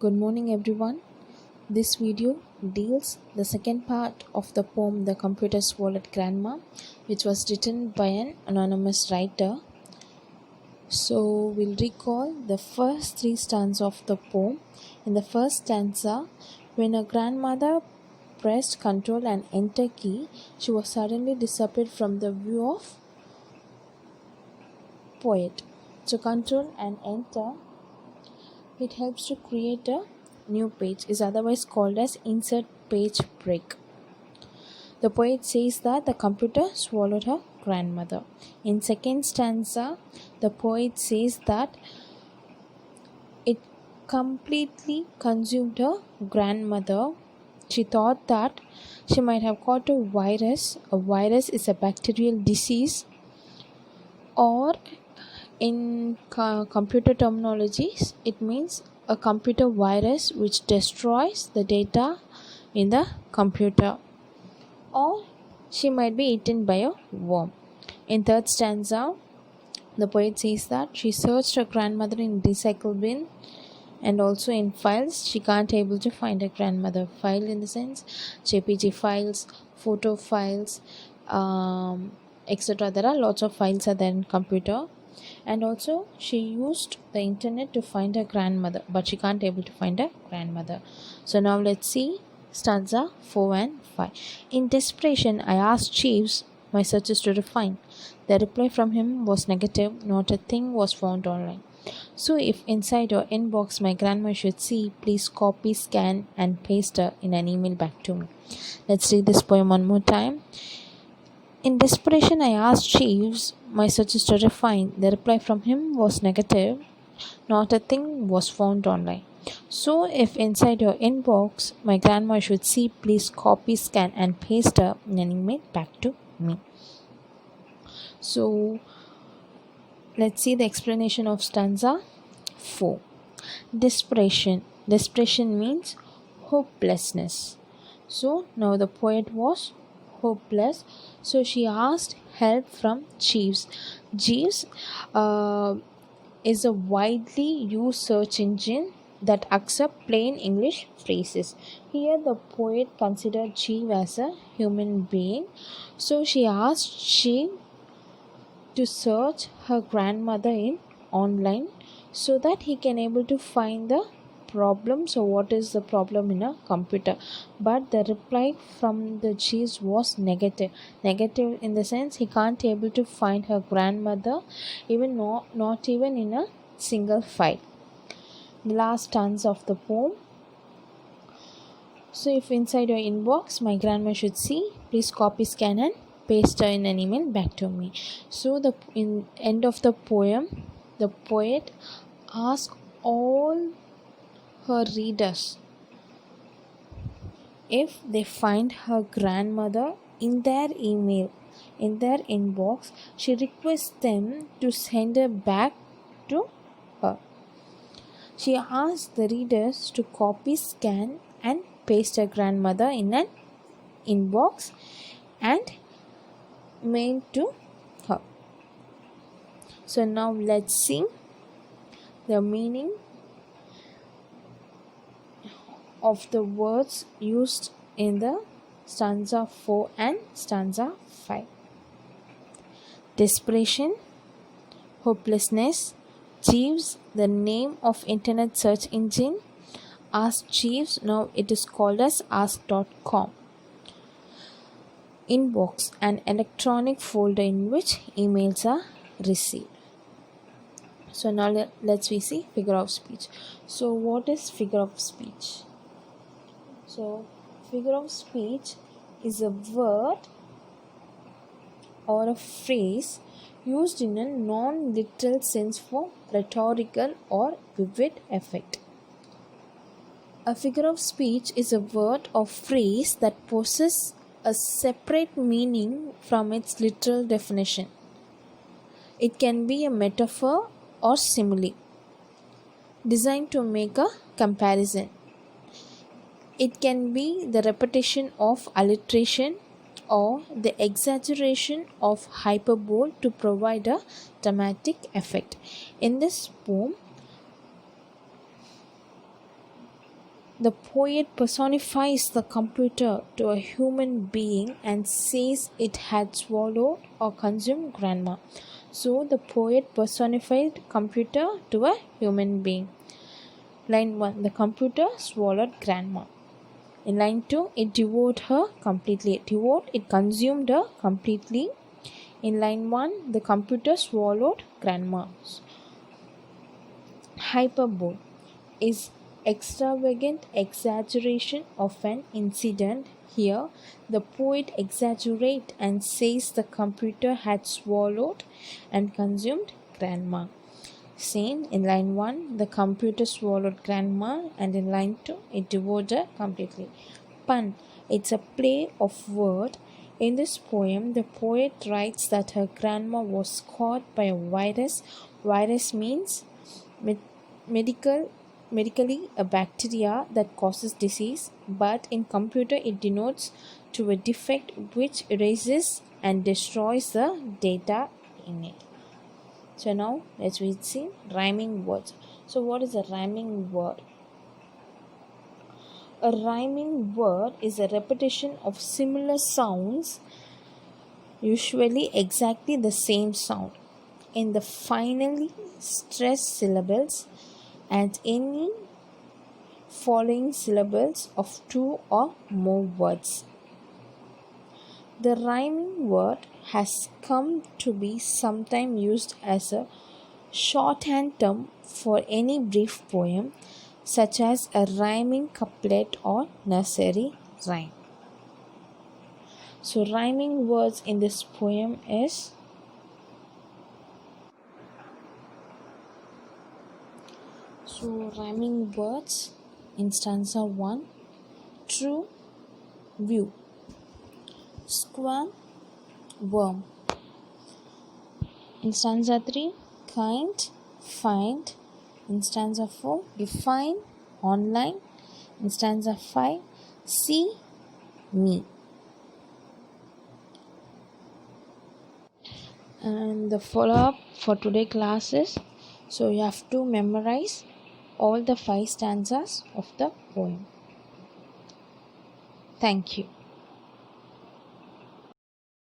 Good morning everyone. This video deals the second part of the poem The Computer Swallowed Grandma, which was written by an anonymous writer. So we'll recall the first three stanzas of the poem. In the first stanza, when her grandmother pressed Control and Enter key, she was suddenly disappeared from the view of poet. So Control and Enter, it helps to create a new page, is otherwise called as insert page break. The poet says that the computer swallowed her grandmother. In second stanza, the poet says that it completely consumed her grandmother. She thought that she might have caught a virus. A virus is a bacterial disease, or in computer terminologies, it means a computer virus which destroys the data in the computer, or she might be eaten by a worm. In third stanza, the poet says that she searched her grandmother in recycle bin and also in files. She can't able to find her grandmother. File in the sense JPG files, photo files, etc. There are lots of files are there in computer. And also she used the internet to find her grandmother, but she can't able to find her grandmother. So now let's see stanza 4 and 5. In desperation, I asked Jeeves my searches to refine. The reply from him was negative. Not a thing was found online. So if inside your inbox my grandma should see, please copy, scan and paste her in an email back to me. Let's read this poem one more time. In desperation, I asked Jeeves my searches to refine. The reply from him was negative. Not a thing was found online. So, if inside your inbox my grandma should see, please copy, scan, and paste her in an email back to me. So, let's see the explanation of stanza 4. Desperation. Desperation means hopelessness. So, now the poet was hopeless, so she asked help from Jeeves. Jeeves is a widely used search engine that accepts plain English phrases. Here the poet considered Jeeves as a human being, so she asked Jeeves to search her grandmother in online so that he can able to find the problem. So what is the problem in a computer? But the reply from the Jeeves was negative in the sense he can't able to find her grandmother, even not even in a single file. The last stanza of the poem. So if inside your inbox my grandma should see, please copy, scan and paste her in an email back to me. So the in end of the poem, the poet asked all her readers, if they find her grandmother in their email, in their inbox, she requests them to send her back to her. She asked the readers to copy, scan and paste her grandmother in an inbox and mail to her. So now let's see the meaning of the words used in the stanza 4 and stanza 5. Desperation, hopelessness. Jeeves, the name of internet search engine. Ask Jeeves, now it is called as ask.com. Inbox, an electronic folder in which emails are received. So now let's see figure of speech. So what is figure of speech? So figure of speech is a word or a phrase used in a non-literal sense for rhetorical or vivid effect. A figure of speech is a word or phrase that possesses a separate meaning from its literal definition. It can be a metaphor or simile designed to make a comparison. It can be the repetition of alliteration or the exaggeration of hyperbole to provide a dramatic effect. In this poem, The poet personifies the computer to a human being and says it had swallowed or consumed grandma. So the poet personified computer to a human being. Line 1, the computer swallowed grandma. In line 2, it devoured her completely. Devoured, it consumed her completely. In line 1, the computer swallowed grandma. Hyperbole is extravagant exaggeration of an incident. Here, the poet exaggerates and says the computer had swallowed and consumed grandma. Same in line 1, the computer swallowed grandma, and in line 2, it devoured her completely. Pun, it's a play of word. In this poem, the poet writes that her grandma was caught by a virus. Virus means medically a bacteria that causes disease, but in computer it denotes to a defect which erases and destroys the data in it. So now let's see rhyming words. So what is a rhyming word? A rhyming word is a repetition of similar sounds, usually exactly the same sound, in the finally stressed syllables and any following syllables of two or more words. The rhyming word has come to be sometimes used as a shorthand term for any brief poem, such as a rhyming couplet or nursery rhyme. So rhyming words in this poem is rhyming words in stanza 1, true, view, square, worm. In stanza 3, kind, find. In stanza 4, define, online. In stanza 5, see, me. And the follow-up for today class is, so you have to memorize all the 5 stanzas of the poem. Thank you.